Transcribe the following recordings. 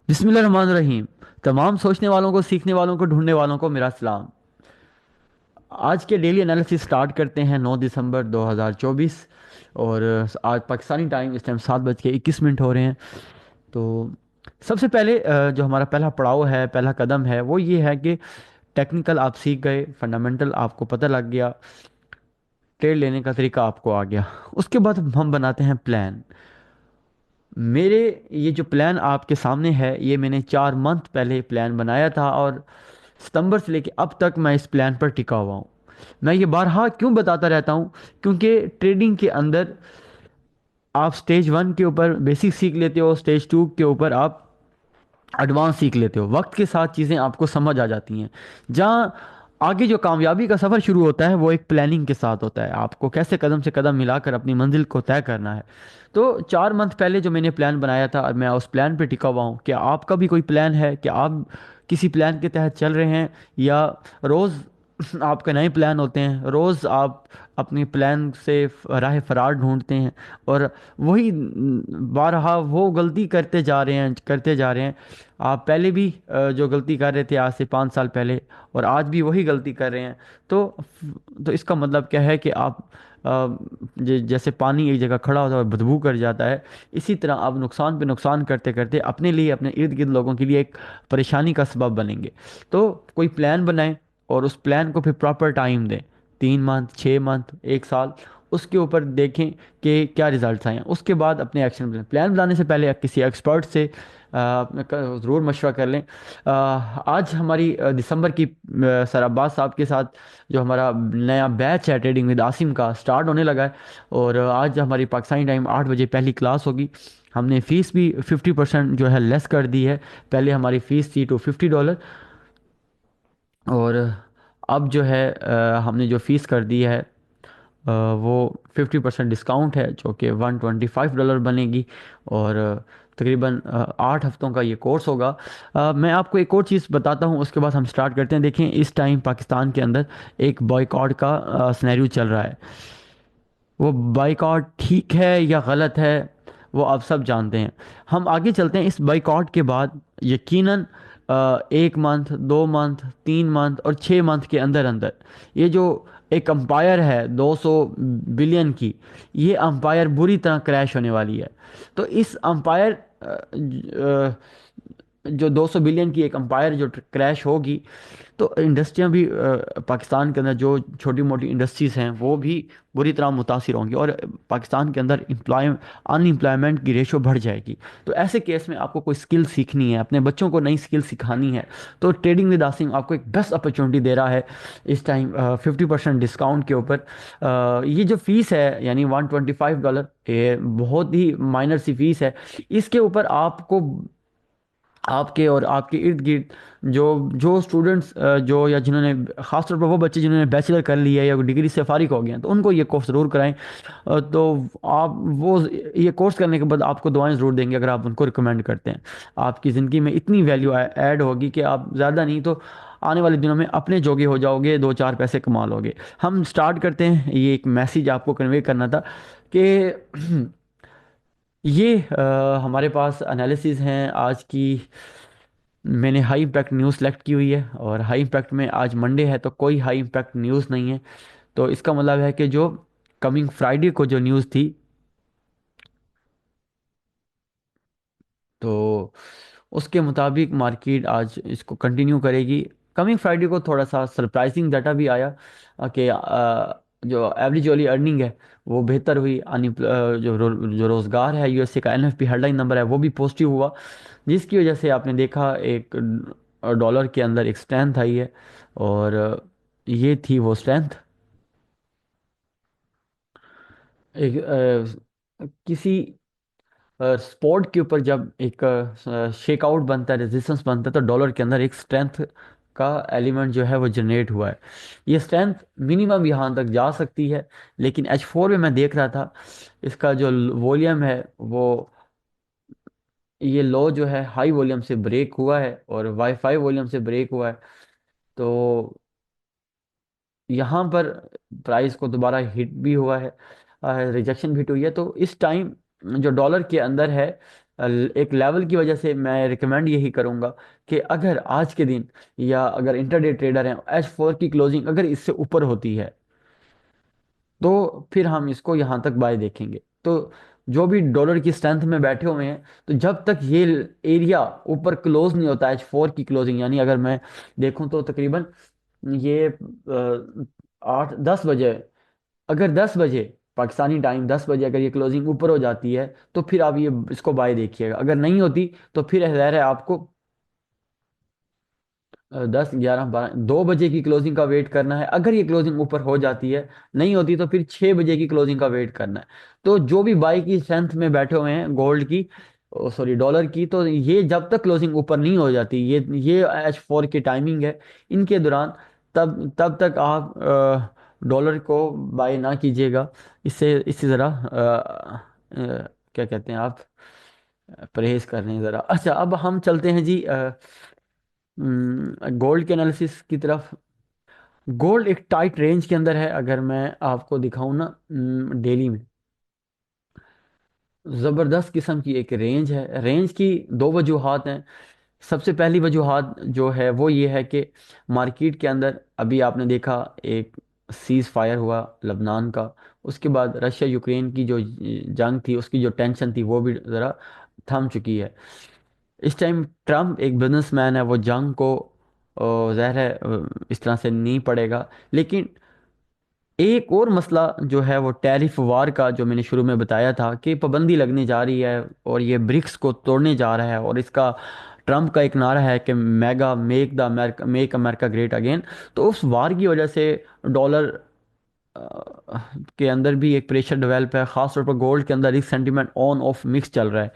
बिस्मिल्लाहिर्रहमानिर्रहीम। तमाम सोचने वालों को, सीखने वालों को, ढूंढने वालों को मेरा सलाम। आज के डेली एनालिसिस स्टार्ट करते हैं 9 दिसंबर 2024। और आज पाकिस्तानी टाइम इस टाइम 7:21 हो रहे हैं। तो सबसे पहले जो हमारा पहला पड़ाव है, पहला कदम है, वो ये है कि टेक्निकल आप सीख गए, फंडामेंटल आपको पता लग गया, ट्रेड लेने का तरीका आपको आ गया। उसके बाद हम बनाते हैं प्लान। मेरे ये जो प्लान आपके सामने है, ये मैंने 4 मंथ पहले प्लान बनाया था, और सितंबर से लेके अब तक मैं इस प्लान पर टिका हुआ हूँ। मैं ये बारहा क्यों बताता रहता हूँ? क्योंकि ट्रेडिंग के अंदर आप स्टेज 1 के ऊपर बेसिक सीख लेते हो, स्टेज 2 के ऊपर आप एडवांस सीख लेते हो। वक्त के साथ चीज़ें आपको समझ आ जाती हैं। जहाँ आगे जो कामयाबी का सफ़र शुरू होता है, वो एक प्लानिंग के साथ होता है। आपको कैसे कदम से कदम मिलाकर अपनी मंजिल को तय करना है। तो 4 मंथ पहले जो मैंने प्लान बनाया था, और मैं उस प्लान पे टिका हुआ हूँ। क्या आपका भी कोई प्लान है? क्या आप किसी प्लान के तहत चल रहे हैं, या रोज़ आपके नए प्लान होते हैं, रोज़ आप अपनी प्लान से राह फरार ढूंढते हैं, और वही बारहा वो गलती करते जा रहे हैं, करते जा रहे हैं। आप पहले भी जो गलती कर रहे थे आज से 5 साल पहले, और आज भी वही गलती कर रहे हैं। तो तो इसका मतलब क्या है कि आप जैसे पानी एक जगह खड़ा होता है और बदबू कर जाता है, इसी तरह आप नुकसान पे नुकसान करते करते अपने लिए, अपने इर्द गिर्द लोगों के लिए एक परेशानी का सबब बनेंगे। तो कोई प्लान बनाएं, और उस प्लान को फिर प्रॉपर टाइम दें। 3 मंथ, 6 मंथ, 1 साल, उसके ऊपर देखें कि क्या रिजल्ट्स आए हैं। उसके बाद अपने एक्शन प्लान प्लान बनाने से पहले किसी एक्सपर्ट से ज़रूर मशवरा कर लें। आज हमारी दिसंबर की सर अब्बास साहब के साथ जो हमारा नया बैच है ट्रेडिंग विद आसिम का, स्टार्ट होने लगा है। और आज हमारी पाकिस्तानी टाइम 8 बजे पहली क्लास होगी। हमने फ़ीस भी 50% जो है लेस कर दी है। पहले हमारी फ़ीस थी $250, और अब जो है हमने जो फ़ीस कर दी है, वो 50% डिस्काउंट है, जो कि $125 बनेगी। और तकरीबन 8 हफ्तों का ये कोर्स होगा। मैं आपको एक और चीज़ बताता हूँ, उसके बाद हम स्टार्ट करते हैं। देखें, इस टाइम पाकिस्तान के अंदर एक बॉयकॉट का सिनेरियो चल रहा है। वो बाइकआउट ठीक है या गलत है, वो आप सब जानते हैं। हम आगे चलते हैं। इस बाइकआउट के बाद यकीनन 1 मंथ, 2 मंथ, 3 मंथ और 6 मंथ के अंदर अंदर ये जो एक अंपायर है 200 बिलियन की, ये अंपायर बुरी तरह क्रैश होने वाली है। तो इस अंपायर जो 200 बिलियन की एक अंपायर जो क्रैश होगी, तो इंडस्ट्रियां भी पाकिस्तान के अंदर जो छोटी मोटी इंडस्ट्रीज़ हैं, वो भी बुरी तरह मुतासिर होंगी, और पाकिस्तान के अंदर अनएम्प्लॉयमेंट की रेशो बढ़ जाएगी। तो ऐसे केस में आपको कोई स्किल सीखनी है, अपने बच्चों को नई स्किल सिखानी है, तो ट्रेडिंग विद आसिम आपको एक बेस्ट अपॉर्चुनिटी दे रहा है इस टाइम 50% डिस्काउंट के ऊपर। ये जो फीस है, यानी $125, ये बहुत ही माइनर सी फीस है। इसके ऊपर आपको, आपके और आपके इर्द गिर्द जो जो स्टूडेंट्स जो, या जिन्होंने, खासतौर पर वो बच्चे जिन्होंने बैचलर कर लिया है या डिग्री से फारिग हो गए हैं, तो उनको ये कोर्स ज़रूर कराएं। तो आप वो ये कोर्स करने के बाद आपको दुआएं ज़रूर देंगे अगर आप उनको रिकमेंड करते हैं। आपकी ज़िंदगी में इतनी वैल्यू ऐड होगी कि आप ज़्यादा नहीं तो आने वाले दिनों में अपने जोगे हो जाओगे, 2-4 पैसे कमा लोगे। हम स्टार्ट करते हैं। ये एक मैसेज आपको कन्वे करना था कि ये हमारे पास एनालिसिस हैं आज की। मैंने हाई इम्पैक्ट न्यूज़ सेलेक्ट की हुई है, और हाई इम्पैक्ट में आज मंडे है, तो कोई हाई इम्पैक्ट न्यूज़ नहीं है। तो इसका मतलब है कि जो कमिंग फ्राइडे को जो न्यूज़ थी, तो उसके मुताबिक मार्केट आज इसको कंटिन्यू करेगी। कमिंग फ्राइडे को थोड़ा सा सरप्राइजिंग डाटा भी आया कि जो एवरेज वाली अर्निंग है वो बेहतर हुई। जो रोज़गार है, यूएसए का एनएफपी हेडलाइन नंबर है, वो भी पॉजिटिव हुआ, जिसकी वजह से आपने देखा एक डॉलर के अंदर एक स्ट्रेंथ आई है। और ये थी वो स्ट्रेंथ। एक किसी स्पॉट के ऊपर जब एक शेकआउट बनता है, रेजिस्टेंस बनता है, तो डॉलर के अंदर एक स्ट्रेंथ का एलिमेंट जो है वो जनरेट हुआ है। ये स्ट्रेंथ मिनिमम यहाँ तक जा सकती है, लेकिन H4 में मैं देख रहा था, इसका जो वॉल्यूम है वो, ये लो जो है हाई वॉल्यूम से ब्रेक हुआ है, और वाईफाई वॉल्यूम से ब्रेक हुआ है। तो यहाँ पर प्राइस को दोबारा हिट भी हुआ है, रिजेक्शन भी हिट हुई है। तो इस टाइम जो डॉलर के अंदर है, एक लेवल की वजह से मैं रिकमेंड यही करूंगा कि अगर आज के दिन या अगर इंटरडे ट्रेडर हैं, H4 की क्लोजिंग अगर इससे ऊपर होती है तो फिर हम इसको यहाँ तक बाय देखेंगे। तो जो भी डॉलर की स्ट्रेंथ में बैठे हुए हैं, तो जब तक ये एरिया ऊपर क्लोज नहीं होता H4 की क्लोजिंग, यानी अगर मैं देखूं तो तकरीबन ये 8-10 बजे, अगर 10 बजे पाकिस्तानी टाइम 10 बजे अगर ये क्लोजिंग ऊपर हो जाती है तो फिर आप ये इसको बाय देखिएगा। अगर नहीं होती तो फिर ज़ाहिर है आपको 10, 11, 12, 2 बजे की क्लोजिंग का वेट करना है। अगर ये क्लोजिंग ऊपर हो जाती है, नहीं होती तो फिर 6 बजे की क्लोजिंग का वेट करना है। तो जो भी बाई की स्ट्रेंथ में बैठे हुए हैं गोल्ड की, सॉरी डॉलर की, तो ये जब तक क्लोजिंग ऊपर नहीं हो जाती, ये H4 की टाइमिंग है, इनके दौरान तब तब तक आप डॉलर को बाय ना कीजिएगा। इससे इससे ज़रा क्या कहते हैं आप, परहेज कर रहे हैं ज़रा। अच्छा, अब हम चलते हैं जी गोल्ड के एनालिसिस की तरफ। गोल्ड एक टाइट रेंज के अंदर है। अगर मैं आपको दिखाऊं ना डेली में, ज़बरदस्त किस्म की एक रेंज है। रेंज की दो वजूहात हैं। सबसे पहली वजूहात जो है वो ये है कि मार्केट के अंदर अभी आपने देखा एक सीज़ फायर हुआ लबनान का, उसके बाद रशिया यूक्रेन की जो जंग थी उसकी जो टेंशन थी वो भी ज़रा थम चुकी है। इस टाइम ट्रम्प एक बिजनेसमैन है, वो जंग को ज़ाहिर है इस तरह से नहीं पड़ेगा। लेकिन एक और मसला जो है वो टैरिफ वार का, जो मैंने शुरू में बताया था कि पाबंदी लगने जा रही है और ये ब्रिक्स को तोड़ने जा रहा है, और इसका ट्रम्प का एक नारा है कि mega make the America, make America great again. तो उस वार की वजह से डॉलर के अंदर भी एक प्रेशर डेवलप है, खासतौर पर गोल्ड के अंदर risk sentiment on off mix चल रहा है।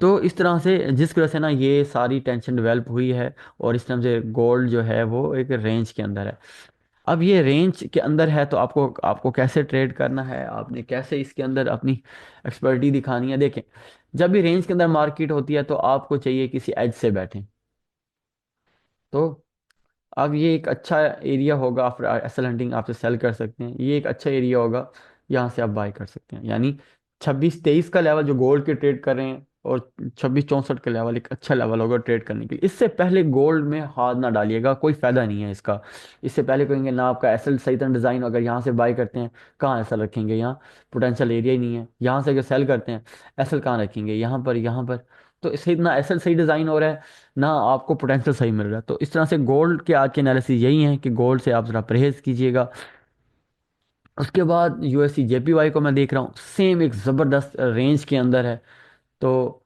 तो इस तरह से जिस वजह से ना ये सारी टेंशन डेवलप हुई है, और इस तरह से गोल्ड जो है वो एक रेंज के अंदर है। अब ये रेंज के अंदर है तो आपको आपको कैसे ट्रेड करना है, आपने कैसे इसके अंदर अपनी एक्सपर्टी दिखानी है, देखें। जब भी रेंज के अंदर मार्केट होती है तो आपको चाहिए किसी एज से बैठें। तो अब ये एक अच्छा एरिया होगा, आप एसल हंटिंग आपसे सेल कर सकते हैं, ये एक अच्छा एरिया होगा, यहाँ से आप बाय कर सकते हैं। यानी 26-23 का लेवल जो गोल्ड के ट्रेड कर रहे हैं, और 26-64 का लेवल एक अच्छा लेवल होगा ट्रेड करने के लिए। इससे पहले गोल्ड में हाथ ना डालिएगा, कोई फायदा नहीं है इसका। इससे पहले कहेंगे ना आपका एसल सही तरह डिज़ाइन, अगर यहाँ से बाय करते हैं कहाँ एसल रखेंगे, यहाँ पोटेंशियल एरिया ही नहीं है। यहाँ से अगर सेल करते हैं एसल कहाँ रखेंगे, यहाँ पर, यहाँ पर। तो इससे ना एसल सही डिज़ाइन हो रहा है, ना आपको पोटेंशियल सही मिल रहा है। तो इस तरह से गोल्ड के आज के एनालिसिस यही है कि गोल्ड से आप ज़रा परहेज कीजिएगा। उसके बाद यूएससी जेपीवाई को मैं देख रहा हूँ, सेम एक ज़बरदस्त रेंज के अंदर है। तो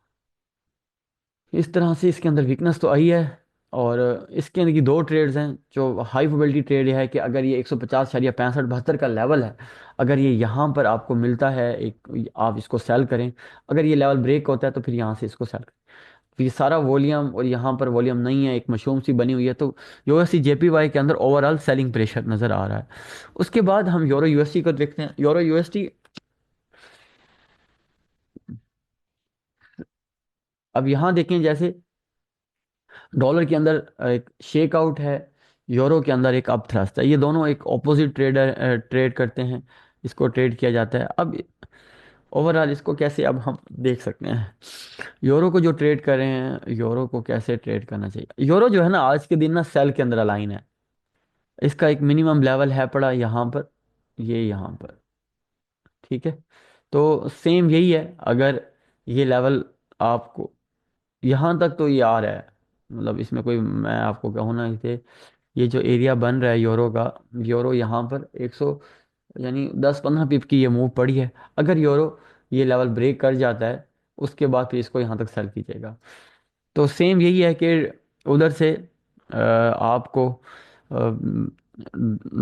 इस तरह से इसके अंदर वीकनेस तो आई है। और इसके अंदर की दो ट्रेड्स हैं जो हाई प्रोबेबिलिटी ट्रेड है कि अगर ये 150-65-72 का लेवल है, अगर ये यहाँ पर आपको मिलता है एक, आप इसको सेल करें। अगर ये लेवल ब्रेक होता है तो फिर यहाँ से इसको सेल करें। तो ये सारा वॉल्यूम और यहाँ पर वॉल्यूम नहीं है, एक मशरूम सी बनी हुई है। तो यूएससी जेपीवाई के अंदर ओवरऑल सेलिंग प्रेशर नज़र आ रहा है। उसके बाद हम यूरो यूएसडी को देखते हैं। यूरो यूएसडी, अब यहाँ देखें जैसे डॉलर के अंदर एक शेक आउट है, यूरो के अंदर एक अप थ्रस्ट है। ये दोनों एक ऑपोजिट ट्रेड करते हैं, इसको ट्रेड किया जाता है। अब ओवरऑल इसको कैसे अब हम देख सकते हैं, यूरो को जो ट्रेड कर रहे हैं, यूरो को कैसे ट्रेड करना चाहिए। यूरो जो है ना आज के दिन ना सेल के अंदर अलाइन है। इसका एक मिनिमम लेवल है पड़ा यहाँ पर, ये यहाँ पर, ठीक है। तो सेम यही है, अगर ये लेवल आपको यहाँ तक तो ये आ रहा है, मतलब इसमें कोई, मैं आपको कहूँ ना कि ये जो एरिया बन रहा है यूरो का, यूरो यहाँ पर 100, यानी 10-15 पिप की ये मूव पड़ी है। अगर यूरो ये लेवल ब्रेक कर जाता है उसके बाद फिर इसको यहाँ तक सेल कीजिएगा। तो सेम यही है कि उधर से आपको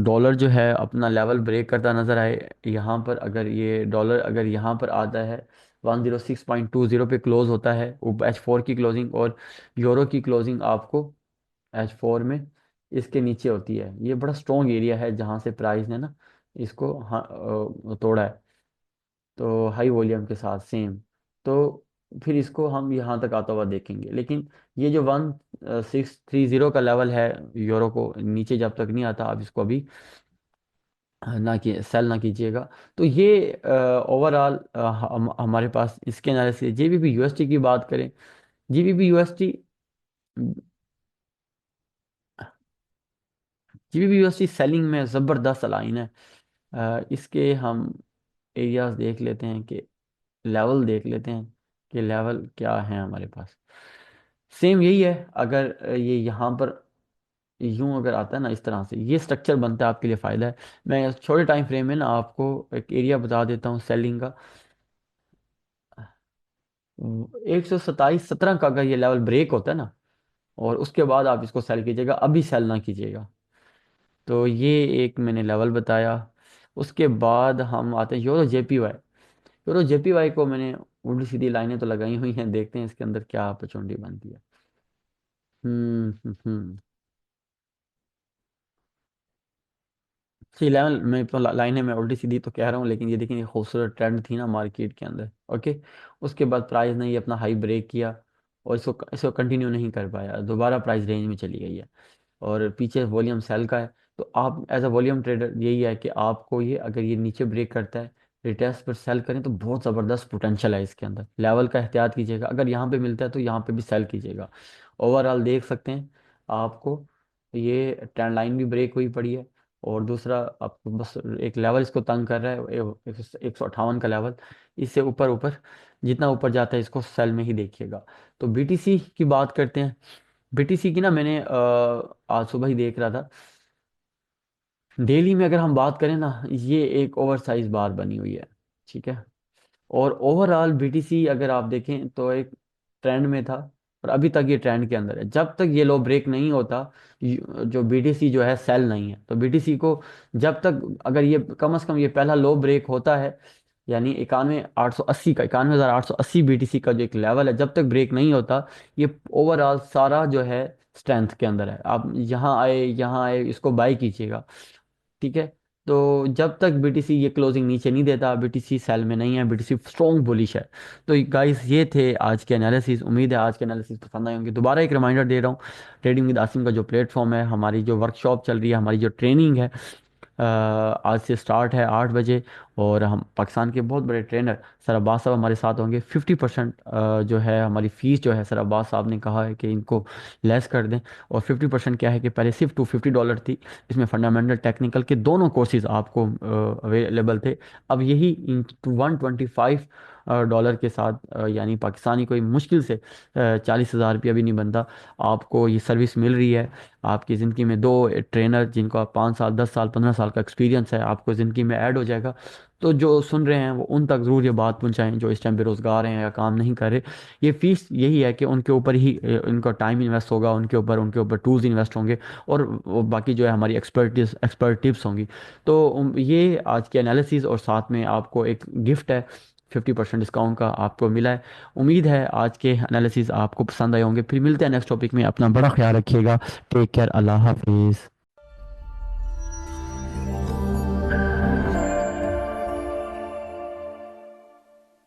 डॉलर जो है अपना लेवल ब्रेक करता नज़र आए यहाँ पर। अगर ये डॉलर अगर यहाँ पर आता है 106.20 पे क्लोज होता है H4 की क्लोजिंग, और यूरो की क्लोजिंग आपको H4 में इसके नीचे होती है। ये बड़ा स्ट्रॉन्ग एरिया है जहाँ से प्राइस ने ना इसको हाँ तोड़ा है, तो हाई वॉल्यूम के साथ सेम। तो फिर इसको हम यहाँ तक आता हुआ देखेंगे। लेकिन ये जो 1630 का लेवल है यूरो को नीचे जब तक नहीं आता, आप इसको अभी ना कि सेल ना कीजिएगा। तो ये ओवरऑल हमारे पास इसके एनालिसिस। जेबीपी यूएसटी की बात करें, GBP UST, GBP UST selling में ज़बरदस्त लाइन है। इसके हम एरियाज देख लेते हैं कि लेवल देख लेते हैं कि लेवल क्या है हमारे पास। सेम यही है, अगर ये यहाँ पर यूं अगर आता है ना, इस तरह से ये स्ट्रक्चर बनता है, आपके लिए फ़ायदा है। मैं छोटे टाइम फ्रेम में ना आपको एक एरिया बता देता हूँ सेलिंग का। 127.17 का अगर ये लेवल ब्रेक होता है ना, और उसके बाद आप इसको सेल कीजिएगा, अभी सेल ना कीजिएगा। तो ये एक मैंने लेवल बताया। उसके बाद हम आते हैं यूरो जेपीवाई। यूरो जेपीवाई को मैंने उल्टी सीधी लाइनें तो लगाई हुई हैं, देखते हैं इसके अंदर क्या अपॉर्चुनिटी बनती है। हम्म। सी लेवल में तो लाइनें मैं उल्टी सीधी तो कह रहा हूँ, लेकिन ये देखिए, ये खूबसूरत ट्रेंड थी ना मार्केट के अंदर। ओके। उसके बाद प्राइस ने ये अपना हाई ब्रेक किया, और इसको इसको कंटिन्यू नहीं कर पाया, दोबारा प्राइस रेंज में चली गई है, और पीछे वॉल्यूम सेल का है। तो आप एज अ वॉल्यूम ट्रेडर यही है कि आपको ये, अगर ये नीचे ब्रेक करता है, रिटेस्ट पर सेल करें, तो बहुत ज़बरदस्त पोटेंशियल है इसके अंदर। लेवल का एहतियात कीजिएगा, अगर यहाँ पे मिलता है तो यहाँ पे भी सेल कीजिएगा। ओवरऑल देख सकते हैं आपको, ये ट्रेंड लाइन भी ब्रेक हुई पड़ी है, और दूसरा आपको बस एक लेवल इसको तंग कर रहा है, 158 का लेवल। इससे ऊपर ऊपर जितना ऊपर जाता है, इसको सेल में ही देखिएगा। तो बीटीसी की बात करते हैं। बीटीसी की ना मैंने आज सुबह ही देख रहा था। डेली में अगर हम बात करें ना, ये एक ओवर साइज बार बनी हुई है, ठीक है। और ओवरऑल बीटीसी अगर आप देखें तो एक ट्रेंड में था, और अभी तक ये ट्रेंड के अंदर है। जब तक ये लो ब्रेक नहीं होता, जो बीटीसी जो है सेल नहीं है। तो बीटीसी को जब तक, अगर ये कम से कम ये पहला लो ब्रेक होता है, यानी 91,880 का, 91,880 बीटीसी का जो एक लेवल है, जब तक ब्रेक नहीं होता, ये ओवरऑल सारा जो है स्ट्रेंथ के अंदर है। आप यहाँ आए इसको बाई कीजिएगा, ठीक है। तो जब तक बीटीसी ये क्लोजिंग नीचे नहीं देता, बीटीसी सेल में नहीं है, बीटीसी स्ट्रॉन्ग बुलिश है। तो गाइस, ये थे आज के एनालिसिस। उम्मीद है आज के एनालिसिस पसंद आए होंगे। दोबारा एक रिमाइंडर दे रहा हूँ, ट्रेडिंग विद आसिम का जो प्लेटफॉर्म है, हमारी जो वर्कशॉप चल रही है, हमारी जो ट्रेनिंग है, आज से स्टार्ट है 8 बजे। और हम पाकिस्तान के बहुत बड़े ट्रेनर सर अब्बास साहब हमारे साथ होंगे। 50% जो है हमारी फ़ीस जो है, सर अब्बास साहब ने कहा है कि इनको लेस कर दें। और 50% क्या है कि पहले सिर्फ $250 थी, इसमें फंडामेंटल टेक्निकल के दोनों कोर्सेज आपको अवेलेबल थे। अब यही इन $125 के साथ, यानी पाकिस्तानी कोई मुश्किल से 40,000 रुपया भी नहीं बनता, आपको ये सर्विस मिल रही है। आपकी ज़िंदगी में दो ट्रेनर, जिनको आप 5 साल 10 साल 15 साल का एक्सपीरियंस है, आपको ज़िंदगी में ऐड हो जाएगा। तो जो सुन रहे हैं वो उन तक ज़रूर ये बात पहुंचाएं, जो इस टाइम बेरोज़गार हैं या काम नहीं कर रहे। ये फ़ीस यही है कि उनके ऊपर ही इनका टाइम इन्वेस्ट होगा, उनके ऊपर टूल्स इन्वेस्ट होंगे, और वो बाकी जो है हमारी एक्सपर्ट टिप्स होंगी। तो ये आज के एनालिसिस, और साथ में आपको एक गिफ्ट है, 50% डिस्काउंट का आपको मिला है। उम्मीद है आज के एनालिसिस आपको पसंद आए होंगे। फिर मिलते हैं नेक्स्ट टॉपिक में। अपना बड़ा ख्याल रखिएगा। Take care. अल्लाह हाफिज़।